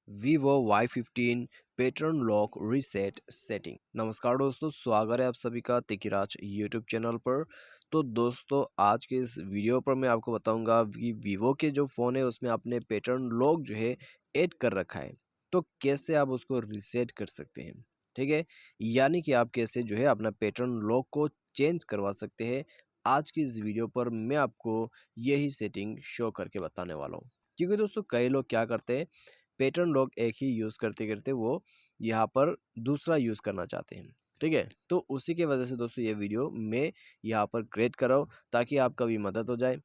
Vivo Y15 pattern lock reset setting. नमस्कार दोस्तों, स्वागत है आप सभी का तिकिराज यूट्यूब चैनल पर। तो दोस्तों, आज के इस वीडियो पर मैं आपको बताऊंगा कि वीवो के जो फ़ोन है उसमें आपने पैटर्न लॉक जो है ऐड कर रखा है, तो कैसे आप उसको रीसेट कर सकते हैं। ठीक है, यानी कि आप कैसे जो है अपना पैटर्न लॉक को चेंज करवा सकते हैं। आज की इस वीडियो पर मैं आपको यही सेटिंग शो करके बताने वाला हूँ। क्योंकि दोस्तों, कई लोग क्या करते हैं, पैटर्न लॉक एक ही यूज़ करते करते वो यहाँ पर दूसरा यूज़ करना चाहते हैं। ठीक है, तो उसी की वजह से दोस्तों ये वीडियो मैं यहाँ पर क्रिएट कर रहा हूँ ताकि आपका भी मदद हो जाए।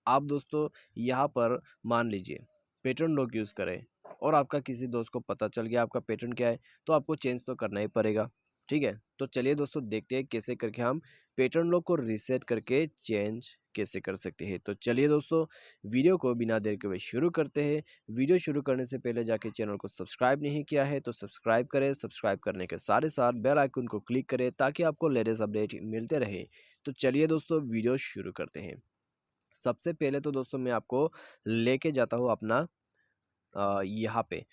आप दोस्तों यहाँ पर मान लीजिए पैटर्न लॉक यूज़ करें और आपका किसी दोस्त को पता चल गया आपका पैटर्न क्या है, तो आपको चेंज तो करना ही पड़ेगा। ठीक है, तो चलिए दोस्तों देखते हैं कैसे करके हम पैटर्न लॉक को रीसेट करके चेंज कैसे कर सकते हैं। तो चलिए दोस्तों, वीडियो को बिना देर के हुए शुरू करते हैं। वीडियो शुरू करने से पहले जाके चैनल को सब्सक्राइब नहीं किया है तो सब्सक्राइब करें। सब्सक्राइब करने के साथ ही साथ बेल आइकन को क्लिक करें ताकि आपको लेटेस्ट अपडेट मिलते रहे। तो चलिए दोस्तों, वीडियो शुरू करते हैं। सबसे पहले तो दोस्तों मैं आपको लेके जाता हूँ अपना यहाँ पे।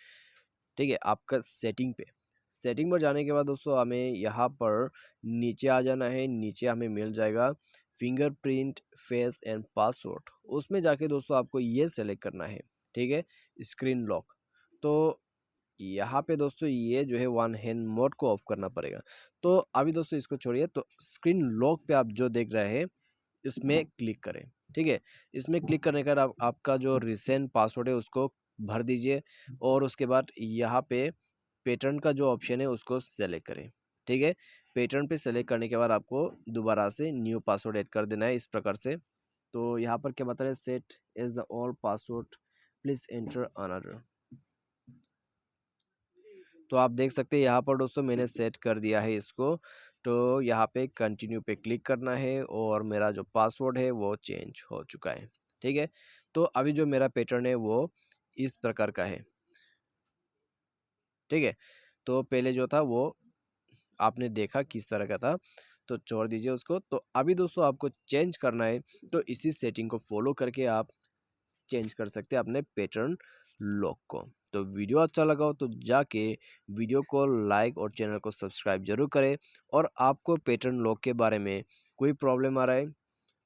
ठीक है, आपका सेटिंग पे। सेटिंग पर जाने के बाद दोस्तों हमें यहाँ पर नीचे आ जाना है। नीचे हमें मिल जाएगा फिंगरप्रिंट, फेस एंड पासवर्ड। उसमें जाके दोस्तों आपको ये सेलेक्ट करना है। ठीक है, स्क्रीन लॉक। तो यहाँ पे दोस्तों ये जो है वन हैंड मोड को ऑफ करना पड़ेगा। तो अभी दोस्तों इसको छोड़िए, तो स्क्रीन लॉक पे आप जो देख रहे हैं इसमें क्लिक करें। ठीक है, इसमें क्लिक करने के बाद आपका जो रिसेंट पासवर्ड है उसको भर दीजिए और उसके बाद यहाँ पे पैटर्न का जो ऑप्शन है उसको सेलेक्ट करें। ठीक है, पैटर्न पे सेलेक्ट करने के बाद आपको दोबारा से न्यू पासवर्ड ऐड कर देना है इस प्रकार से। तो यहाँ पर क्या बता रहे, set as the all password, please enter another. तो आप देख सकते हैं यहाँ पर दोस्तों मैंने सेट कर दिया है इसको। तो यहाँ पे कंटिन्यू पे क्लिक करना है और मेरा जो पासवर्ड है वो चेंज हो चुका है। ठीक है, तो अभी जो मेरा पैटर्न है वो इस प्रकार का है। ठीक है, तो पहले जो था वो आपने देखा किस तरह का था, तो छोड़ दीजिए उसको। तो अभी दोस्तों आपको चेंज करना है, तो इसी सेटिंग को फॉलो करके आप चेंज कर सकते हैं अपने पैटर्न लॉक को। तो वीडियो अच्छा लगा हो तो जाके वीडियो को लाइक और चैनल को सब्सक्राइब जरूर करें। और आपको पैटर्न लॉक के बारे में कोई प्रॉब्लम आ रहा है,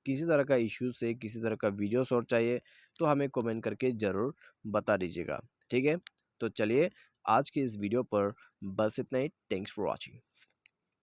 किसी तरह का इश्यूज है, किसी तरह का वीडियो शॉर्ट चाहिए, तो हमें कमेंट करके ज़रूर बता दीजिएगा। ठीक है, तो चलिए आज के इस वीडियो पर बस इतना ही। Thanks for watching.